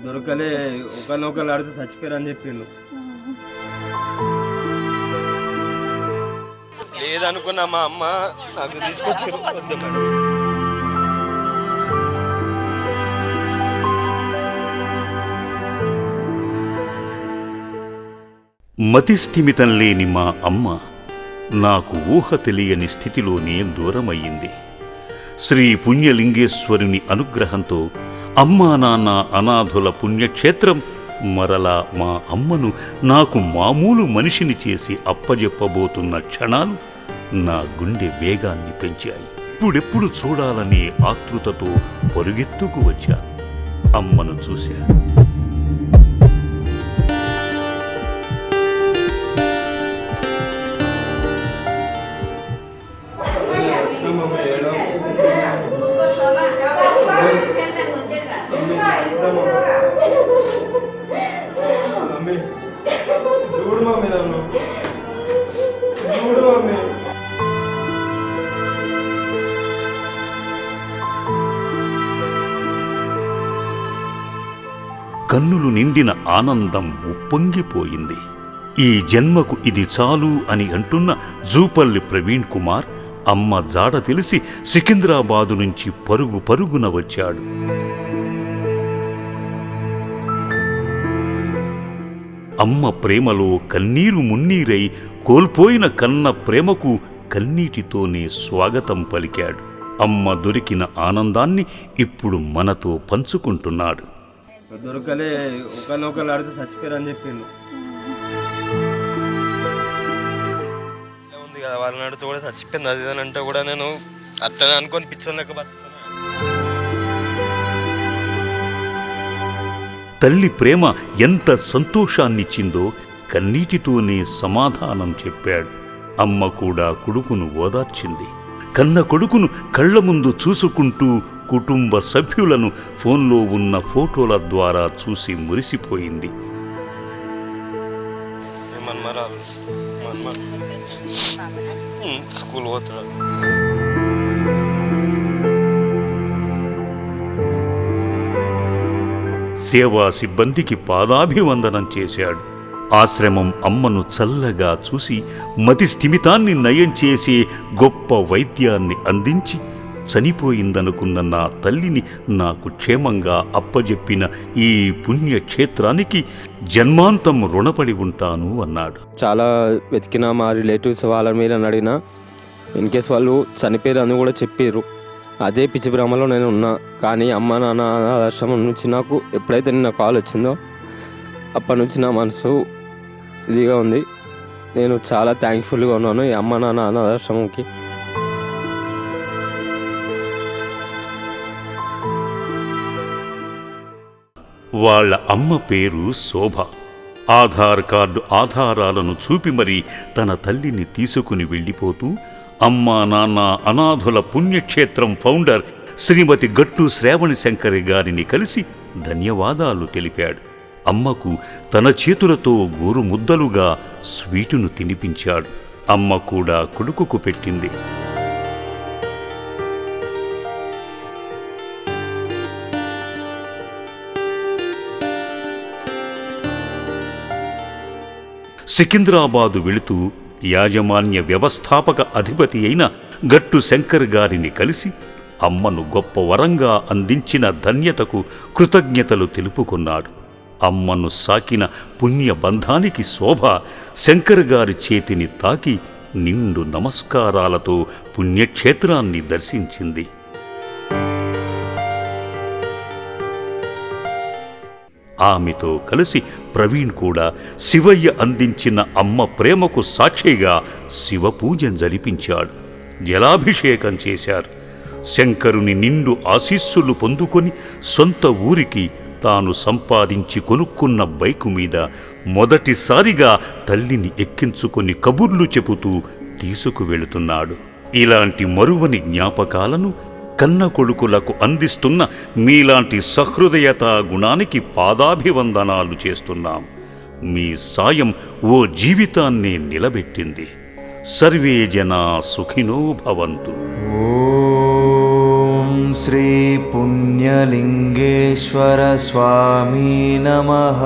దొరకలే. ఒకరినొకరు ఆడితే చచ్చిపోయారని చెప్పిండు. లేదనుకున్నా మా అమ్మ నాకు తీసుకొచ్చారు. మతిస్థిమితం లేని మా అమ్మ నాకు ఊహ తెలియని స్థితిలోనే దూరమయ్యింది. శ్రీ పుణ్యలింగేశ్వరుని అనుగ్రహంతో అమ్మా నాన్న అనాథుల పుణ్యక్షేత్రం మరలా మా అమ్మను నాకు మామూలు మనిషిని చేసి అప్పజెప్పబోతున్న క్షణాలు నా గుండె వేగాన్ని పెంచాయి. ఇప్పుడెప్పుడు చూడాలనే ఆతృతతో పరుగెత్తుకు వచ్చాను. అమ్మను చూశాను. కన్నులు నిండిన ఆనందం ఉప్పొంగిపోయింది. ఈ జన్మకు ఇది చాలు అని అంటున్న జూపల్లి ప్రవీణ్ కుమార్ అమ్మ జాడ తెలిసి సికింద్రాబాదు నుంచి పరుగు పరుగున వచ్చాడు. అమ్మ ప్రేమలో కన్నీరు మున్నీరై కోల్పోయిన కన్న ప్రేమకు కన్నీటితోనే స్వాగతం పలికాడు. అమ్మ దొరికిన ఆనందాన్ని ఇప్పుడు మనతో పంచుకుంటున్నాడు. దొరకలే. ఒకరినొకరు ఆడితే చచ్చిపోయారని చెప్పిండు. ఉంది కదా, వాళ్ళని ఆడితే కూడా చచ్చిపోయింది. అది అని అంటే కూడా నేను అట్లనే అనుకొని పిచ్చోళ్ళకి బతుకుతున్నా. తల్లి ప్రేమ ఎంత సంతోషాన్నిచ్చిందో కన్నీటితోనే సమాధానం చెప్పాడు. అమ్మ కూడా కొడుకును ఓదార్చింది. కన్న కొడుకును కళ్ల ముందు చూసుకుంటూ కుటుంబ సభ్యులను ఫోన్లో ఉన్న ఫోటోల ద్వారా చూసి మురిసిపోయింది. స్కూల్ పోతాడు. సేవా సిబ్బందికి పాదాభివందనం చేశాడు. ఆశ్రమం అమ్మను చల్లగా చూసి మతి స్థిమితాన్ని నయం చేసే గొప్ప వైద్యాన్ని అందించి చనిపోయిందనుకున్న నా తల్లిని నాకు క్షేమంగా అప్పజెప్పిన ఈ పుణ్యక్షేత్రానికి జన్మాంతం రుణపడి ఉంటాను అన్నాడు. చాలా వెతికినా మా రిలేటివ్స్ వాళ్ళ మీద అడిగినా ఇన్కేస్ వాళ్ళు చనిపోయారని కూడా చెప్పారు. అదే పిచ్చి భ్రమలో నేను ఉన్నా. కానీ అమ్మ నాన్న ఆశ్రమం నుంచి నాకు ఎప్పుడైతే నిన్న కాల్ వచ్చిందో అప్పటి నుంచి నా మనసు ఇదిగా ఉంది. నేను చాలా థ్యాంక్ఫుల్గా ఉన్నాను ఈ అమ్మ నాన్న అనాథాశ్రమంకి. వాళ్ళ అమ్మ పేరు శోభ. ఆధార్ కార్డు ఆధారాలను చూపి మరీ తన తల్లిని తీసుకుని వెళ్ళిపోతూ అమ్మా నాన్న అనాథుల పుణ్యక్షేత్రం ఫౌండర్ శ్రీమతి గట్టు శ్రావణి శంకరి గారిని కలిసి ధన్యవాదాలు తెలిపాడు. అమ్మకు తన చేతులతో గోరు ముద్దలుగా స్వీటును తినిపించాడు. అమ్మ కూడా కొడుకుకు పెట్టింది. సికింద్రాబాదు వెళుతూ యాజమాన్య వ్యవస్థాపక అధిపతి అయిన గట్టు శంకర్ గారిని కలిసి అమ్మను గొప్ప వరంగా అందించిన ధన్యతకు కృతజ్ఞతలు తెలుపుకున్నాడు. అమ్మను సాకిన పుణ్యబంధానికి శోభ శంకర్ గారి చేతిని తాకి నిండు నమస్కారాలతో పుణ్యక్షేత్రాన్ని దర్శించింది. ఆమెతో కలిసి ప్రవీణ్ కూడా శివయ్య అందించిన అమ్మ ప్రేమకు సాక్షిగా శివపూజ జరిపించాడు. జలాభిషేకం చేశారు. శంకరుని నిండు ఆశీస్సులు పొందుకొని సొంత ఊరికి తాను సంపాదించి కొనుక్కున్న బైకు మీద మొదటిసారిగా తల్లిని ఎక్కించుకొని కబుర్లు చెబుతూ తీసుకువెళుతున్నాడు. ఇలాంటి మరువని జ్ఞాపకాలను కన్న కొడుకులకు అందిస్తున్న మీలాంటి సహృదయతా గుణానికి పాదాభివందనాలు చేస్తున్నాం. మీ సాయం ఓ జీవితాన్నే నిలబెట్టింది. సర్వే జనా సుఖినో భవంతు. ఓం శ్రీ పుణ్యలింగేశ్వర స్వామి నమః.